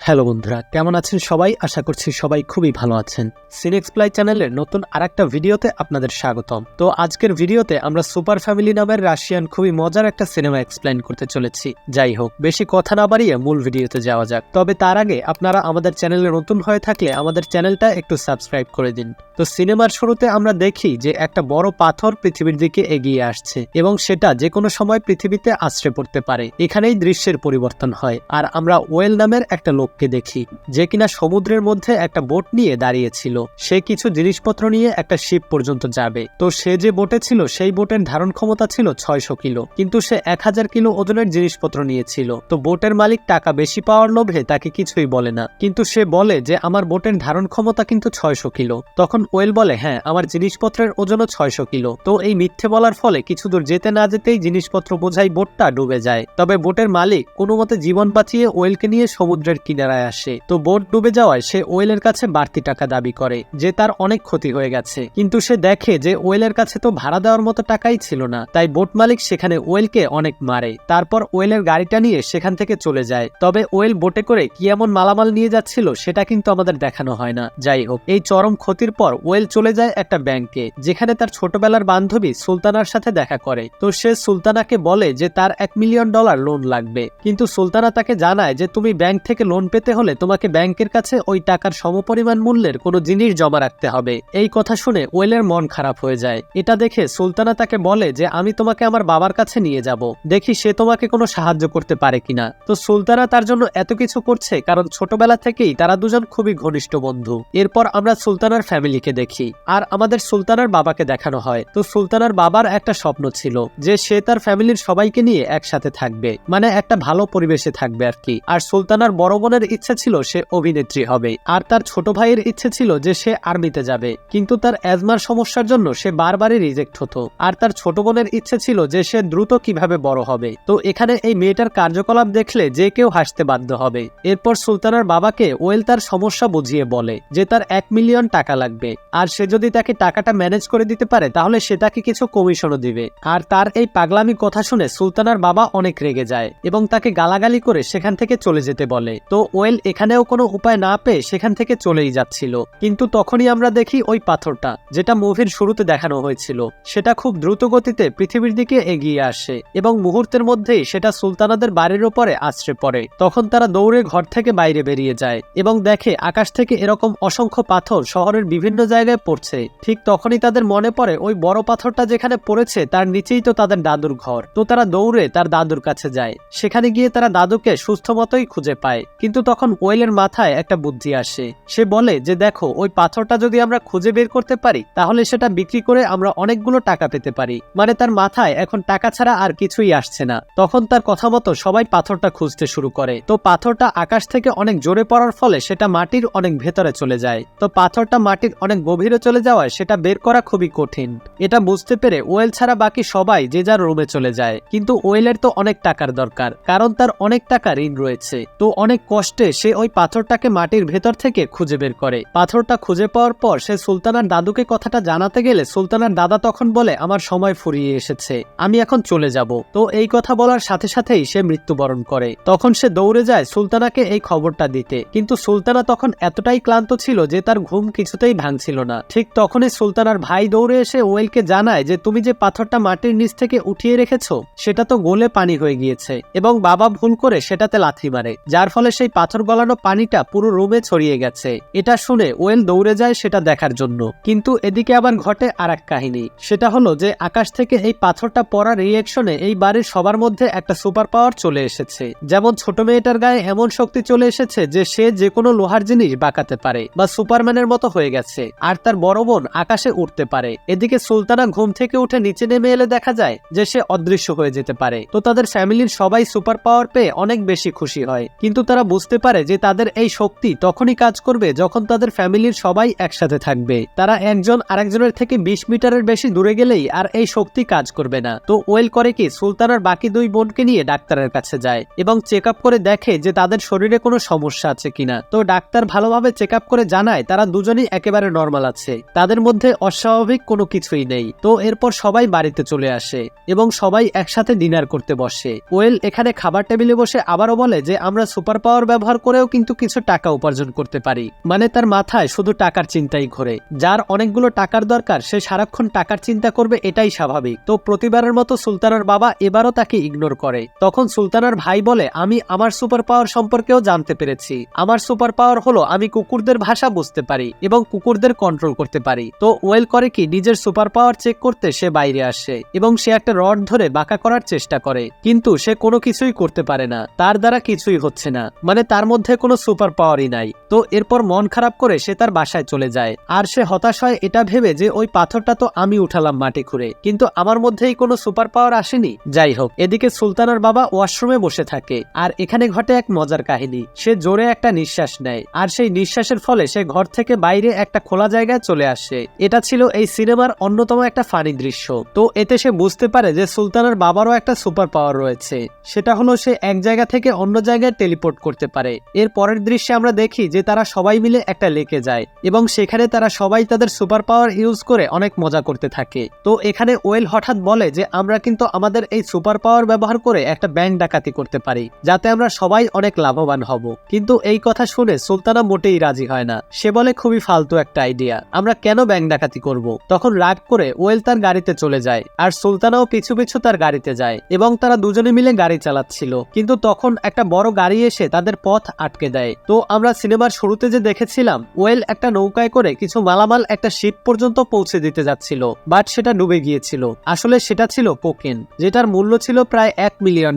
Hello বন্ধুরা, কেমন আছেন সবাই? আশা করছি সবাই খুবই ভালো আছেন। সিনেক্সপ্লাই চ্যানেলের নতুন আরেকটা ভিডিওতে আপনাদের স্বাগতম। তো আজকের ভিডিওতে আমরা সুপার ফ্যামিলি নামের রাশিয়ান খুবই মজার একটা সিনেমা এক্সপ্লেইন করতে চলেছি। যাই হোক, বেশি কথা না বাড়িয়ে মূল ভিডিওতে যাওয়া যাক। তবে তার আগে আপনারা আমাদের চ্যানেলে নতুন হয়ে থাকলে আমাদের চ্যানেলটা একটু সাবস্ক্রাইব করে দিন। তো সিনেমার শুরুতে আমরা দেখি যে একটা বড় পাথর পৃথিবীর দিকে এগিয়ে আসছে এবং সেটা যে কোনো সময় পৃথিবীতে আছড়ে পড়তে পারে। এখানেই দৃশ্যের পরিবর্তন হয় আর আমরা ওয়েল নামের একটা লোককে দেখি যে কিনা সমুদ্রের মধ্যে একটা বোট নিয়ে দাঁড়িয়েছিল। সে কিছু জিনিসপত্র নিয়ে একটা শিপ পর্যন্ত যাবে। তো সে যে বোটে ছিল সেই বোটের ধারণ ক্ষমতা ছিল 600 কিলো, কিন্তু সে 1000 কিলো ওজনের জিনিসপত্র নিয়েছিল। তো বোটের মালিক টাকা বেশি পাওয়ার লোভে তাকে কিছুই বলে না, কিন্তু সে বলে যে আমার বোটের ধারণ ক্ষমতা কিন্তু 600 কিলো। তখন ওয়েল বলে হ্যাঁ, আমার জিনিসপত্রের ওজনও 600 কিলো। তো এই মিথ্যে বলার ফলে কিছু দূর যেতে না যেতেই জিনিসপত্র বোঝাই বোটটা ডুবে যায়। তবে বোটের মালিক কোনো মতে জীবন বাঁচিয়ে ওয়েলকে নিয়ে সমুদ্রের কিনারায় আসে। তো বোট ডুবে যাওয়ায় সে ওয়েলের কাছে বাড়তি টাকা দাবি করে যে তার অনেক ক্ষতি হয়ে গেছে, কিন্তু সে দেখে যে ওয়েলের কাছে তো ভাড়া দেওয়ার মতো টাকাই ছিল না। তাই বোট মালিক সেখানে ওয়েলকে অনেক মারে। তারপর ওয়েলের গাড়িটা নিয়ে সেখান থেকে চলে যায়। তবে ওয়েল বোটে করে কি এমন মালামাল নিয়ে যাচ্ছিল সেটা কিন্তু আমাদের দেখানো হয় না। যাই হোক, এই চরম ক্ষতির পর ওয়েল চলে যায় একটা ব্যাংকে, যেখানে তার ছোটবেলার বান্ধবী সুলতানার সাথে দেখা করে। তো সে সুলতানাকে বলে যে তার $1 মিলিয়ন লোন লাগবে, কিন্তু সুলতানা তাকে জানায় যে তুমি ব্যাংক থেকে লোন পেতে হলে তোমাকে ব্যাংকের কাছে ওই টাকার সমপরিমাণ মূল্যের কোনো জিনিস জমা রাখতে হবে। এই কথা শুনে ওয়েলের মন খারাপ হয়ে যায়। এটা দেখে সুলতানা তাকে বলে যে আমি তোমাকে আমার বাবার কাছে নিয়ে যাব, দেখি সে তোমাকে কোনো সাহায্য করতে পারে কিনা। তো সুলতানা তার জন্য এত কিছু করছে কারণ ছোটবেলা থেকেই তারা দুজন খুবই ঘনিষ্ঠ বন্ধু। এরপর আমরা সুলতানার ফ্যামিলিকে দেখি আর আমাদের সুলতানার বাবাকে দেখানো হয়। তো সুলতানার বাবার একটা স্বপ্ন ছিল যে সে তার ফ্যামিলির সবাইকে নিয়ে একসাথে থাকবে, মানে একটা ভালো পরিবেশে থাকবে আর কি। আর সুলতানার বড় বোনের ইচ্ছা ছিল সে অভিনেত্রী হবে, আর তার ছোট ভাইয়ের ইচ্ছে ছিল যে সে আর্মিতে যাবে, কিন্তু তার অ্যাজমার সমস্যার জন্য সে বারবারই রিজেক্ট হতো। আর তার ছোট বোনের ইচ্ছে ছিল যে সে দ্রুত কিভাবে বড় হবে। তো এখানে এই মেয়েটার কার্যকলাপ দেখলে যে কেউ হাসতে বাধ্য হবে। এরপর সুলতানার বাবাকে ওয়েল তার সমস্যা বুঝিয়ে বলে যে তার $1 মিলিয়ন টাকা লাগবে, আর সে যদি তাকে টাকাটা ম্যানেজ করে দিতে পারে তাহলে সে তাকে কিছু কমিশনও দিবে। আর তার এই পাগলামি কথা শুনে সুলতানার বাবা অনেক রেগে যায় এবং তাকে গালাগালি করে সেখান থেকে চলে যেতে বলে। তো ওয়েল এখানেও কোনো উপায় না পেয়ে সেখান থেকে চলেই যাচ্ছিল, কিন্তু তখনই আমরা দেখি ওই পাথরটা যেটা মুভির শুরুতে দেখানো হয়েছিল সেটা খুব দ্রুত গতিতে পৃথিবীর দিকে এগিয়ে আসে এবং মুহূর্তের মধ্যেই সেটা সুলতানাদের বাড়ির উপরে আছড়ে পড়ে। তখন তারা দৌড়ে ঘর থেকে বাইরে বেরিয়ে যায় এবং দেখে আকাশ থেকে এরকম অসংখ্য পাথর শহরের বিভিন্ন জায়গায় পড়ছে। ঠিক তখনই তাদের মনে পড়ে ওই বড় পাথরটা যেখানে পড়েছে তার নিচেই তো তাদের দাদুর ঘর। তো তারা দৌড়ে তার দাদুর কাছে যায়। সেখানে গিয়ে তারা দাদুকে সুস্থ মতোই খুঁজে পায়, কিন্তু তখন ওয়েলের মাথায় একটা বুদ্ধি আসে। সে বলে যে দেখো, ওই পাথরটা যদি আমরা খুঁজে বের করতে পারি তাহলে সেটা বিক্রি করে আমরা অনেকগুলো টাকা পেতে পারি। মানে তার মাথায় এখন টাকা ছাড়া আর কিছুই আসছে না। তখন তার কথা মতো সবাই পাথরটা খুঁজতে শুরু করে। তো পাথরটা আকাশ থেকে অনেক জোরে পড়ার ফলে সেটা মাটির অনেক ভেতরে চলে যায়। তো পাথরটা মাটির অনেক গভীরে চলে যাওয়ায় সেটা বের করা খুবই কঠিন। এটা বুঝতে পেরে ওয়েল ছাড়া বাকি সবাই যে যার রুমে চলে যায়, কিন্তু ওয়েলের তো অনেক টাকার দরকার কারণ তার অনেক টাকা ঋণ রয়েছে। তো অনেক কষ্টে সে ওই পাথরটাকে মাটির ভেতর থেকে খুঁজে বের করে। পাথরটা খুঁজে পাওয়ার পর সে সুলতানার দাদুকে কথাটা জানাতে গেলে সুলতানার দাদা তখন বলে আমার সময় ফুরিয়ে এসেছে, আমি এখন চলে যাব। তো এই কথা বলার সাথে সাথেই সে মৃত্যুবরণ করে। তখন সে দৌড়ে যায় সুলতানাকে এই খবরটা দিতে, কিন্তু সুলতানা তখন এতটাই ক্লান্ত ছিল যে তার ঘুম কিছুতেই ভাঙছিল না। ঠিক তখনই সুলতানার ভাই দৌড়ে এসে ওয়েলকে জানায় যে তুমি যে পাথরটা মাটির নিচ থেকে উঠিয়ে রেখেছো সেটা তো গলে পানি হয়ে গিয়েছে, এবং বাবা ভুল করে সেটাতে লাথি মারে, যার ফলে সেই পাথর গলানো পানিটা পুরো রুমে ছড়িয়ে গেছে। এটা শুনে ওয়েল দৌড়ে যায় সেটা দেখার জন্য, কিন্তু এদিকে আবার ঘটে আর এক কাহিনী। সেটা হলো যে আকাশ থেকে এই পাথরটা পড়ার রিয়েকশনে এই বাড়ির সবার মধ্যে একটা সুপার পাওয়ার চলে এসেছে। যেমন ছোট মেয়েটার গায়ে এমন শক্তি চলে এসেছে যে সে যে কোনো লোহার জিনিস বাঁকাতে পারে বা সুপারম্যানের মতো হয়ে গেছে, আর তার বড় বোন আকাশে উঠতে পারে। এদিকে সুলতানা ঘুম থেকে উঠে নিচে নেমে এলে দেখা যায় যে সে অদৃশ্য হয়ে যেতে পারে। তো তাদের ফ্যামিলির সবাই সুপার পাওয়ার পেয়ে অনেক বেশি খুশি হয়, কিন্তু তারা বুঝতে পারে যে তাদের এই শক্তি তখনই কাজ করবে যখন তাদের ফ্যামিলির সবাই একসাথে থাকবে। তারা একজন আরেকজনের থেকে 20 মিটারের বেশি দূরে গেলেই আর এই শক্তি কাজ করবে না। তো ওয়েল করে কি, সুলতানার বাকি দুই বোনকে নিয়ে ডাক্তারের কাছে যায় এবং চেক আপ করে দেখে যে তাদের শরীরে কোনো সমস্যা আছে কিনা। তো ডাক্তার ভালোভাবে চেক আপ করে জানায় তারা দুজনেই একেবারে নর্মাল আছে, তাদের মধ্যে অস্বাভাবিক কোনো কিছুই নেই। তো এরপর সবাই বাড়িতে চলে আসে এবং সবাই একসাথে ডিনার করতে বসে। ওয়েল এখানে খাবার টেবিলে বসে আবারও বলে যে আমরা সুপার পাওয়ার ব্যবহার করেও কিন্তু কিছু টাকা উপার্জন করতে পারি। মানে তার মাথায় শুধু টাকার চিন্তাই ঘোরে। যার অনেকগুলো টাকার দরকার সে সারাক্ষণ টাকার চিন্তা করবে, এটাই স্বাভাবিক। তো প্রতিবারের মতো সুলতানার বাবা এবারও তাকে ইগনোর করে। তখন সুলতানার ভাই বলে, আমি আমার সুপার পাওয়ার সম্পর্কেও জানতে পেরেছি। আমার সুপার পাওয়ার হলো আমি কুকুরদের ভাষা বুঝতে পারি এবং কুকুরদের কন্ট্রোল করতে পারি। তো ওয়েল করে কি, নিজের সুপার পাওয়ার চেক করতে সে বাইরে আসে এবং সে একটা রড ধরে বাঁকা করার চেষ্টা করে, কিন্তু সে কোনো কিছুই করতে পারে না। তার দ্বারা কিছুই হচ্ছে না, মানে তার মধ্যে কোনো সুপার পাওয়ারই নাই। তো এরপর মন খারাপ করে সে তার বাসায় চলে যায়। আর সে হতাশ হয় এটা ভেবে যে ওই পাথরটা তো আমি উঠালাম মাটি খুঁড়ে, কিন্তু আমার মধ্যেই কোনো সুপার পাওয়ার আসেনি। যাই হোক, এদিকে সুলতানার বাবা ওয়াশরুমে বসে থাকে। আর এখানে ঘটে এক মজার কাহিনী। সে জোরে একটা নিঃশ্বাস নেয়, আর সেই নিঃশ্বাসের ফলে সে ঘর থেকে বাইরে একটা খোলা জায়গায় চলে আসে। এটা ছিল এই সিনেমার অন্যতম একটা ফানি দৃশ্য। তো এতে সে বুঝতে পারে যে সুলতানার বাবারও একটা সুপার পাওয়ার রয়েছে, সেটা হলো সে এক জায়গা থেকে অন্য জায়গায় টেলিপোর্ট করতে পারে। এর পরের দৃশ্যে আমরা দেখি যে তারা সবাই মিলে একটা লেকে যায় এবং সেখানে তারা সবাই তাদের সুপার পাওয়ার ইউজ করে অনেক মজা করতে থাকে। তো এখানে ওয়েল হঠাৎ বলে যে আমরা কিন্তু আমাদের এই সুপার পাওয়ার ব্যবহার করে একটা ব্যাংক ডাকাতি করতে পারি, যাতে আমরা সবাই অনেক লাভবান হব। কিন্তু এই কথা শুনে সুলতানা মোটেই রাজি হয় না। সে বলে, খুবই ফালতু একটা আইডিয়া, আমরা কেন ব্যাংক ডাকাতি করব? তখন রাগ করে ওয়েল তার গাড়িতে চলে যায়, আর সুলতানাও পিছু পিছু তার গাড়িতে যায় এবং তারা দুজনে মিলে গাড়ি চালাচ্ছিল। কিন্তু তখন একটা বড় গাড়ি এসে তাদের পথ আটকে দেয়। তো আমরা সিনেমার শুরুতে যে দেখেছিলাম ওয়েল একটা নৌকায় করে কিছু মালামাল একটা শিপ পর্যন্ত পৌঁছে দিতে যাচ্ছিল, বাট সেটা ডুবে গিয়েছিল। আসলে সেটা ছিল কোকেন, যেটার মূল্য ছিল প্রায় $1 মিলিয়ন,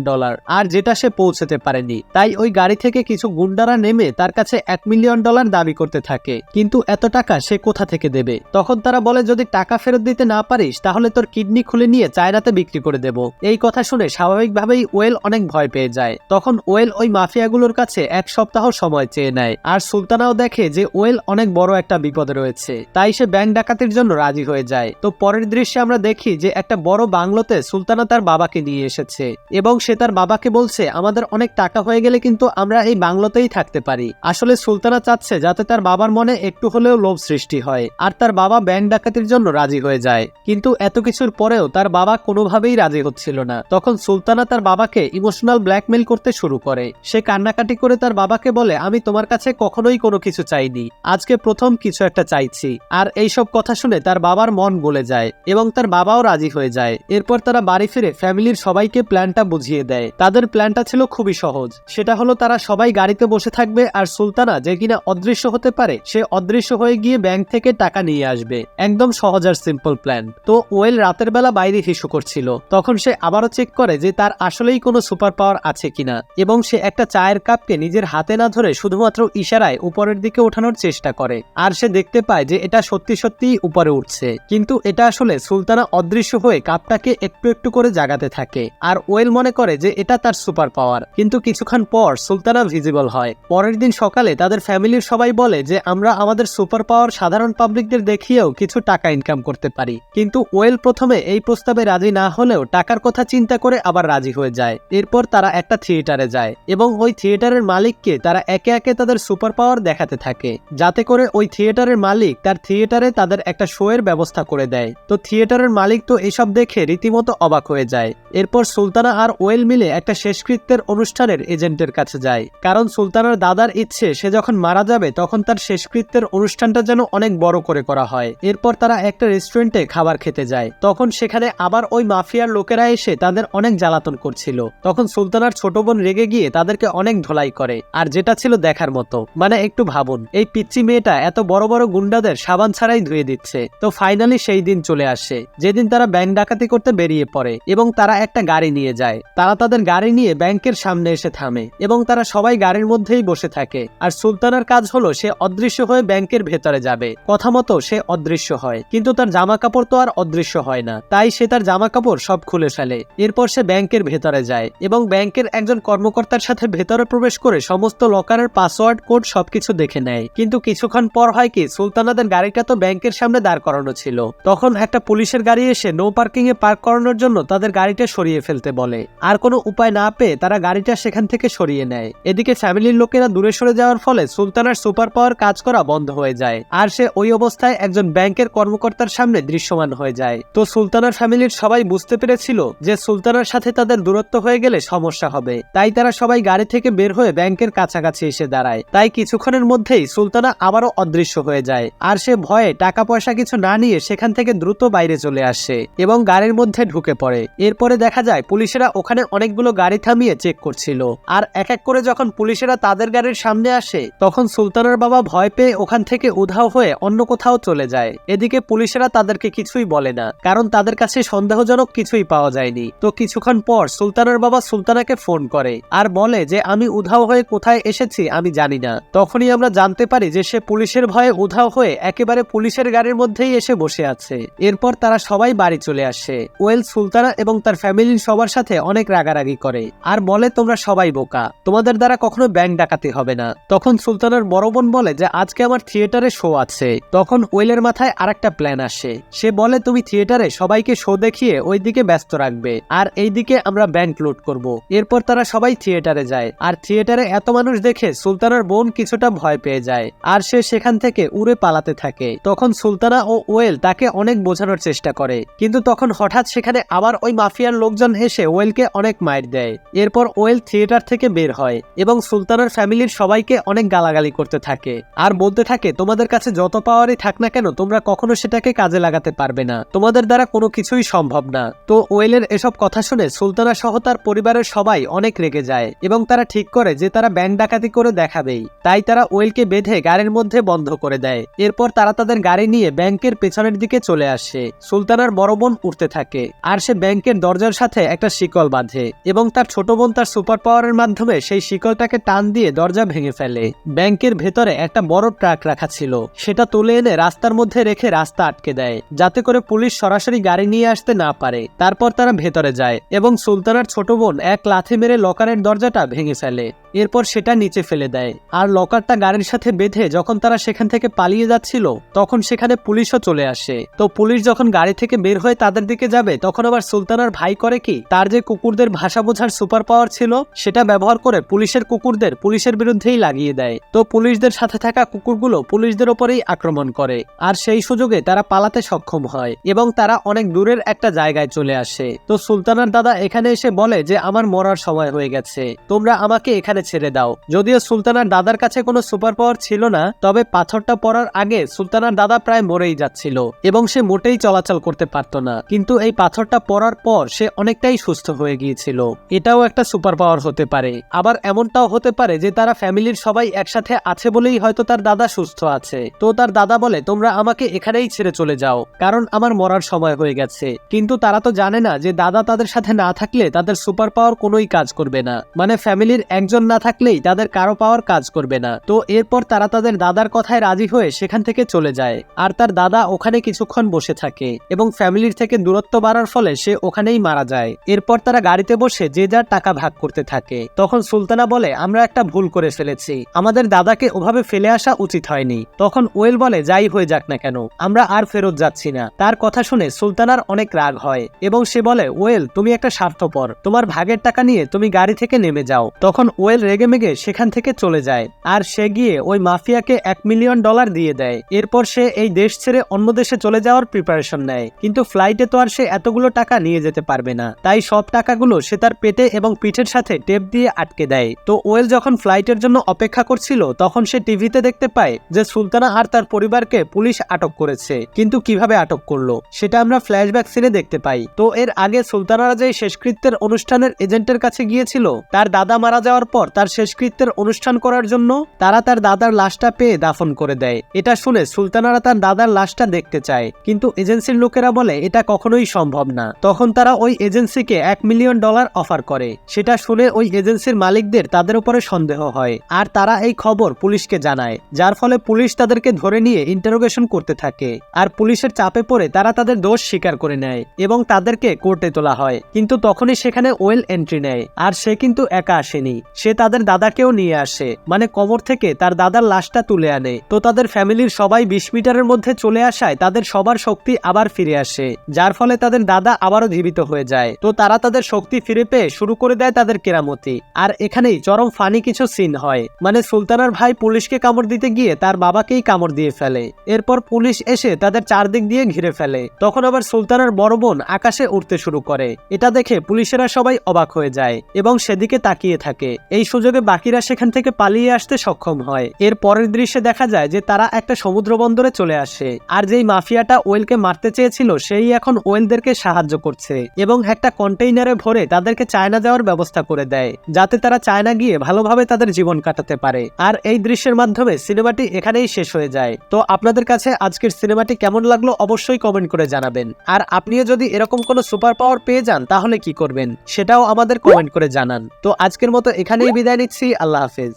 আর যেটা সে পৌঁছতে পারেনি। তাই ওই গাড়ি থেকে কিছু গুন্ডারা নেমে তার কাছে $1 মিলিয়ন দাবি করতে থাকে, কিন্তু এত টাকা সে কোথা থেকে দেবে? তখন তারা বলে, যদি টাকা ফেরত দিতে না পারিস তাহলে তোর কিডনি খুলে নিয়ে চায়নাতে বিক্রি করে দেব। এই কথা শুনে স্বাভাবিকভাবেই ওয়েল অনেক ভয় পেয়ে যায়। তখন ওয়েল ওই মাফিয়াগুলোর কাছে 1 সপ্তাহ সময় চেয়ে নেয়। আর সুলতানাও দেখে যে ওয়েল অনেক বড় একটা বিপদে রয়েছে, তাই সে ব্যাংক ডাকাতির জন্য রাজি হয়ে যায়। তো পরের দৃশ্যে আমরা দেখি যে একটা বড় বাংলোতে সুলতানা তার বাবাকে নিয়ে এসেছে এবং সে তার বাবাকে বলছে, আমাদের অনেক টাকা হয়ে গেলে কিন্তু আমরা এই বাংলোতেই থাকতে পারি। আসলে সুলতানা চাচ্ছে যাতে তার বাবার মনে একটু হলেও লোভ সৃষ্টি হয়, আর তার বাবা ব্যাংক ডাকাতির জন্য রাজি হয়ে যায়। কিন্তু এত কিছুর পরেও তার বাবা কোনোভাবেই রাজি হচ্ছিল না। তখন সুলতানা তার বাবাকে ইমোশনাল ব্ল্যাকমেইল করতে শুরু করে। সে কান্নাকাটি করে তার বাবাকে বলে, আমি তোমার কাছে কখনোই কোনো কিছু চাইনি, আজকে প্রথম কিছু একটা চাইছি। আর এইসব কথা শুনে তার বাবার মন গলে যায় এবং তার বাবাও রাজি হয়ে যায়। এরপর তারা বাড়ি ফিরে ফ্যামিলির সবাইকে প্ল্যানটা বুঝিয়ে দেয়। তাদের প্ল্যানটা ছিল খুবই সহজ, সেটা হলো তারা সবাই গাড়িতে বসে থাকবে আর সুলতানা, যে কিনা অদৃশ্য হতে পারে, সে অদৃশ্য হয়ে গিয়ে ব্যাংক থেকে টাকা নিয়ে আসবে। একদম সহজ আর সিম্পল প্ল্যান। তো ওয়েল রাতের বেলা বাইরে হিসু করছিল, তখন সে আবারও চেক করে যে তার আসলেই কোনো সুপার পাওয়ার আছে কিনা, এবং সে একটা চায়ের কাপকে নিজের হাতে না ধরে শুধুমাত্র ইশারায় উপরের দিকে ওঠানোর চেষ্টা করে। আর সে দেখতে পায় যে এটা সত্যি সত্যিই উপরে উঠছে, কিন্তু এটা আসলে সুলতানা অদৃশ্য হয়ে কাপটাকে একটু একটু করে জাগাতে থাকে। আর ওয়েল মনে করে যে এটা তার সুপার পাওয়ার, কিন্তু কিছুক্ষণ পর সুলতানা ভিজিবল হয়। পরের দিন সকালে তাদের ফ্যামিলির সবাই বলে যে আমরা আমাদের সুপার পাওয়ার সাধারণ পাবলিকদের দেখিয়েও কিছু টাকা ইনকাম করতে পারি। কিন্তু ওয়েল প্রথমে এই প্রস্তাবে রাজি না হলেও টাকার কথা চিন্তা করে আবার রাজি হয়ে যায়। এরপর তারা একটা থিয়েটারে যায় এবং ওই থিয়েটারের মালিককে তারা একে একে তাদের সুপার পাওয়ার দেখাতে থাকে, যাতে করে ওই থিয়েটারের মালিক তার থিয়েটারে তাদের একটা শো এর ব্যবস্থা করে দেয়। তো থিয়েটারের মালিক তো এসব দেখে রীতিমতো অবাক হয়ে যায়। এরপর সুলতানা আর ওয়েল মিলে একটা শেষকৃত্যের অনুষ্ঠানের এজেন্টের কাছে যায়, কারণ সুলতানার দাদার ইচ্ছে সে যখন মারা যাবে তখন তার শেষকৃত্যের অনুষ্ঠানটা যেন অনেক বড় করে করা হয়। এরপর তারা একটা রেস্টুরেন্টে খাবার খেতে যায়। তখন সেখানে আবার ওই মাফিয়ার লোকেরা এসে তাদের অনেক জ্বালাতন করছিল। তখন সুলতানার ছোট বোন রেগে গিয়ে তাদেরকে অনেক ধোলাই করে, আর যেটা ছিল দেখার মতো। মানে একটু ভাবুন, এই পিচ্চি মেয়েটা এত বড় বড় গুন্ডাদের সাবান ছাড়াই ধুয়ে দিচ্ছে। তো ফাইনালি সেই দিন চলে আসে যেদিন তারা ব্যাংক ডাকাতি করতে বেরিয়ে পড়ে এবং তারা একটা গাড়ি নিয়ে যায়। তারা তাদের গাড়ি নিয়ে ব্যাংকের সামনে এসে থামে এবং তারা সবাই গাড়ির মধ্যেই বসে থাকে। আর সুলতানার কাজ হলো সে অদৃশ্য হয়ে ব্যাংকের ভেতরে যাবে। কথা মতো সে অদৃশ্য হয়, কিন্তু তার জামা কাপড় তো আর অদৃশ্য হয় না, তাই সে তার জামা কাপড় সব খুলে ফেলে। এরপর সে ব্যাংকের ভেতরে যায় এবং ব্যাংকের একজন কর্মকর্তার সাথে ভেতরে প্রবেশ করে সমস্ত লকারের পাসওয়ার্ড কোড সবকিছু দেখে নেয়। কিন্তু কিছুক্ষণ পর হয় কি, সুলতানাদের গাড়িটা তো ব্যাংকের সামনে দাঁড় করানো ছিল। তখন একটা পুলিশের গাড়ি এসে নো পার্কিং এ পার্ক করানোর জন্য তাদের গাড়িটা সরিয়ে ফেলতে বলে। আর কোনো উপায় না পেয়ে তারা গাড়িটা সেখান থেকে সরিয়ে নেয়। এদিকে ফ্যামিলির লোকেরা দূরে সরে যাওয়ার ফলে সুলতানার সুপার পাওয়ার কাজ করা বন্ধ হয়ে যায়, আর সে ওই অবস্থায় একজন ব্যাংকের কর্মকর্তার সামনে দৃশ্যমান হয়ে যায়। তো সুলতানার ফ্যামিলির সবাই বুঝতে পেরেছিল যে সুলতানার সাথে তাদের দূরত্ব হয়ে গেলে সমস্যা হবে, তাই তারা সবাই গাড়ি থেকে বের হয়ে হয়ে ব্যাংকের কাছাকাছি এসে দাঁড়ায়। তাই কিছুক্ষণের মধ্যেই সুলতানা আবারও অদৃশ্য হয়ে যায় আর সে ভয়ে টাকা পয়সা কিছু না নিয়ে সেখান থেকে দ্রুত বাইরে চলে আসে এবং গাড়ির মধ্যে ঢুকে পড়ে। এরপরে দেখা যায় পুলিশেরা ওখানে অনেকগুলো গাড়ি থামিয়ে চেক করছিল আর এক এক করে যখন পুলিশেরা তাদের গাড়ির সামনে আসে তখন সুলতানার বাবা ভয় পেয়ে ওখান থেকে উধাও হয়ে অন্য কোথাও চলে যায়। এদিকে পুলিশেরা তাদেরকে কিছুই বলে না, কারণ তাদের কাছে সন্দেহজনক কিছুই পাওয়া যায়নি। তো কিছুক্ষণ পর সুলতানার বাবা সুলতানাকে ফোন করে আর বলে যে আমি উধাও হয়ে কোথায় এসেছি আমি জানি না। তখনই আমরা জানতে পারি যে সে পুলিশের ভয়ে উধাও হয়ে একেবারে পুলিশের গাড়ির মধ্যেই এসে বসে আছে। এরপর তারা সবাই বাড়ি চলে আসে। ওয়েল সুলতানা এবং তার ফ্যামিলির সবার সাথে অনেক রাগারাগি করে আর বলে তোমরা সবাই বোকা, তোমাদের দ্বারা কখনো ব্যাংক ডাকাতি হবে না। তখন সুলতানার বড় বোন বলে যে আজকে আমার থিয়েটারে শো আছে। তখন ওয়েলের মাথায় আরেকটা প্ল্যান আসে। সে বলে তুমি থিয়েটারে সবাইকে শো দেখিয়ে ওইদিকে ব্যস্ত রাখবে আর এইদিকে আমরা ব্যাংক লুট করব। এরপর তারা সবাই থিয়েটারে যায় আর থিয়েটারে এত মানুষ দেখে সুলতানার বোন কিছুটা ভয় পেয়ে যায় আর সে সেখান থেকে উড়ে পালাতে থাকে। তখন সুলতানা ও ওয়েল তাকে অনেক বোঝানোর চেষ্টা করে, কিন্তু তখন হঠাৎ সেখানে আবার ওই মাফিয়ার লোকজন এসে ওয়েলকে অনেক মাইর দেয়। এরপর ওয়েল থিয়েটার থেকে বের হয় এবং সুলতানার ফ্যামিলির সবাইকে অনেক গালাগালি করতে থাকে আর বলতে থাকে তোমাদের কাছে যত পাওয়ারই থাক না কেন তোমরা কখনো সেটাকে কাজে লাগাতে পারবে না, তোমাদের দ্বারা কোনো কিছুই সম্ভব না। তো ওয়েলের এসব কথা শুনে সুলতানা সহ তার পরিবারের সবাই অনেক রেগে যায় এবং তারা ঠিক করে যে তারা ব্যাংক ডাকাতি করে দেখাবেই। তাই তারা ওয়েলকে বেঁধে গাড়ির মধ্যে বন্ধ করে দেয়। এরপর তারা তাদের গাড়ি নিয়ে ব্যাংকের পেছনের দিকে চলে আসে। সুলতানার বড় বোন উঠতে থাকে আর সে ব্যাংকের দরজার সাথে একটা শিকল বাঁধে এবং তার ছোট বোন তার সুপার পাওয়ারের মাধ্যমে সেই শিকলটাকে টান দিয়ে দরজা ভেঙে ফেলে। ব্যাংকের ভেতরে একটা বড় ট্রাক রাখা ছিল, সেটা তুলে এনে রাস্তার মধ্যে রেখে রাস্তা আটকে দেয় যাতে করে পুলিশ সরাসরি গাড়ি নিয়ে আসতে না পারে। তারপর তারা ভেতরে যায় এবং সুলতানার ছোট বোন এক লাথি মেরে লকারের দরজাটা ভেঙে ফেলে। এরপর সেটা নিচে ফেলে দেয় আর লকারটা গাড়ির সাথে বেঁধে যখন তারা সেখান থেকে পালিয়ে যাচ্ছিল তখন সেখানে পুলিশও চলে আসে। তো পুলিশ যখন গাড়ি থেকে বের হয়ে তাদের দিকে যাবে তখন আবার সুলতানার ভাই করে কি, তার যে কুকুরদের ভাষা বোঝার সুপার পাওয়ার ছিল সেটা ব্যবহার করে পুলিশের কুকুরদের পুলিশের বিরুদ্ধেই লাগিয়ে দেয়। তো পুলিশদের সাথে থাকা কুকুরগুলো পুলিশদের ওপরেই আক্রমণ করে আর সেই সুযোগে তারা পালাতে সক্ষম হয় এবং তারা অনেক দূরের একটা জায়গায় চলে আসে। তো সুলতানার দাদা এখানে এসে বলে যে আমার মরার সময় হয়ে গেছে, তোমরা আমাকে এখানে ছেড়ে দাও। যদিও সুলতানার দাদার কাছে কোনো সুপার পাওয়ার ছিল না, তবে পাথরটা পড়ার আগে সুলতানার দাদা প্রায় মরেই যাচ্ছিল এবং সে মোটেই চলাচল করতে পারত না, কিন্তু এই পাথরটা পড়ার পর সে অনেকটাই সুস্থ হয়ে গিয়েছিল। এটাও একটা সুপার পাওয়ার হতে পারে। আবার এমনটাও হতে পারে যে তারা ফ্যামিলির সবাই একসাথে আছে বলেই হয়তো তার দাদা সুস্থ আছে। তো তার দাদা বলে তোমরা আমাকে এখানেই ছেড়ে চলে যাও, কারণ আমার মরার সময় হয়ে গেছে। কিন্তু তারা তো জানে না যে দাদা তাদের সাথে না থাকলে তাদের সুপার পাওয়ার কোনোই কাজ করবে না, মানে ফ্যামিলির একজন না থাকলেই তাদের কারো পাওয়ার কাজ করবে না। তো এরপর তারা তাদের দাদার কথায় রাজি হয়ে সেখান থেকে চলে যায় আর তার দাদা ওখানে কিছুক্ষণ বসে থাকে এবং ফ্যামিলির থেকে দূরত্ব বাড়ার ফলে সে ওখানেই মারা যায়। এরপর তারা গাড়িতে বসে যে যার টাকা ভাগ করতে থাকে। তখন সুলতানা বলে আমরা একটা ভুল করে ফেলেছি, আমাদের দাদাকে ওভাবে ফেলে আসা উচিত হয়নি। তখন ওয়েল বলে যাই হয়ে যাক না কেন আমরা আর ফেরত যাচ্ছি না। তার কথা শুনে সুলতানার অনেক রাগ হয় এবং সে বলে ওয়েল তুমি একটা স্বার্থপর, তোমার ভাগের টাকা নিয়ে তুমি গাড়ি থেকে নেমে যাও। তখন ওয়েল রেগে মেগে সেখান থেকে চলে যায় আর সে গিয়ে ওই মাফিয়াকে $1 মিলিয়ন দিয়ে দেয়। এরপর সে এই দেশ ছেড়ে অন্য দেশে চলে যাওয়ার প্রিপারেশন নেয়, কিন্তু ফ্লাইটে তো আর সে এতগুলো টাকা নিয়ে যেতে পারবে না, তাই সব টাকাগুলো সে তার পেটে এবং পিঠের সাথে টেপ দিয়ে আটকে দেয়। তো ওয়েল যখন ফ্লাইটের জন্য অপেক্ষা করছিল তখন সে টিভিতে দেখতে পায় যে সুলতানা আর তার পরিবারকে পুলিশ আটক করেছে, কিন্তু কিভাবে আটক করলো সেটা আমরা ফ্ল্যাশব্যাক সিনে দেখতে পাই। তো এর আগে সুলতানারা যে শেষকৃত্যের অনুষ্ঠানের এজেন্টের কাছে গিয়েছিল তার দাদা মারা যাওয়ার পর তার শেষকৃত্যের অনুষ্ঠান করার জন্য, তারা তার দাদার লাশটা পেয়ে দাফন করে দেয়। এটা শুনে সুলতানারা তার দাদার লাশটা দেখতে চায়, কিন্তু এজেন্সির লোকেরা বলে এটা কখনোই সম্ভব না। তখন তারা ওই এজেন্সিকে $1 মিলিয়ন অফার করে। সেটা শুনে ওই এজেন্সির মালিকদের তাদের উপরে সন্দেহ হয় আর তারা এই খবর পুলিশকে জানায়, যার ফলে পুলিশ তাদেরকে ধরে নিয়ে ইন্টারোগেশন করতে থাকে আর পুলিশের চাপে পড়ে তারা তাদের দোষ স্বীকার করে নেয় এবং তাদেরকে কোর্টে তোলা হয়। কিন্তু তখনই সেখানে ওয়েল এন্ট্রি নেয় আর সে কিন্তু একা আসেনি, সে তাদের দাদাকেও নিয়ে আসে, মানে কবর থেকে তার দাদার লাশটা তুলে আনে। তো তাদের ফ্যামিলির সবাই 20 মিটারের মধ্যে চলে আসায় তাদের সবার শক্তি আবার ফিরে আসে, যার ফলে তাদের দাদা আবারও জীবিত হয়ে যায়। তো তারা তাদের শক্তি ফিরে পেয়ে শুরু করে দেয় তাদের কেরামতি। আর এখানেই চরম ফানি কিছু সিন হয়, মানে সুলতানার ভাই পুলিশকে কামড় দিতে গিয়ে তার বাবাকেই কামড় দিয়ে ফেলে। এরপর পুলিশ এসে তাদের চারদিক দিয়ে ঘিরে ফেলে। তখন আবার সুলতানার বড় বোন আকাশে উঠতে শুরু করে। এটা দেখে পুলিশেরা সবাই অবাক হয়ে যায় এবং সেদিকে তাকিয়ে থাকে। এই এই সুযোগে বাকিরা সেখান থেকে পালিয়ে আসতে সক্ষম হয়। এর পরের দৃশ্যে দেখা যায় যে তারা একটা সমুদ্র বন্দরে চলে আসে, আর যেই মাফিয়াটা ওয়েলকে মারতে চেয়েছিল সেই এখন ওয়েলদেরকে সাহায্য করছে এবং একটা কন্টেইনারে ভরে তাদেরকে চায়না যাওয়ার ব্যবস্থা করে দেয়, যাতে তারা চায়না গিয়ে ভালোভাবে তাদের জীবন কাটাতে পারে। আর এই দৃশ্যের মাধ্যমে সিনেমাটি এখানেই শেষ হয়ে যায়। তো আপনাদের কাছে আজকের সিনেমাটি কেমন লাগলো অবশ্যই কমেন্ট করে জানাবেন। আর আপনিও যদি এরকম কোনো সুপার পাওয়ার পেয়ে যান তাহলে কি করবেন সেটাও আমাদের কমেন্ট করে জানান। তো আজকের মতো এখানেই বিদায় নিচ্ছি। আল্লাহ হাফেজ।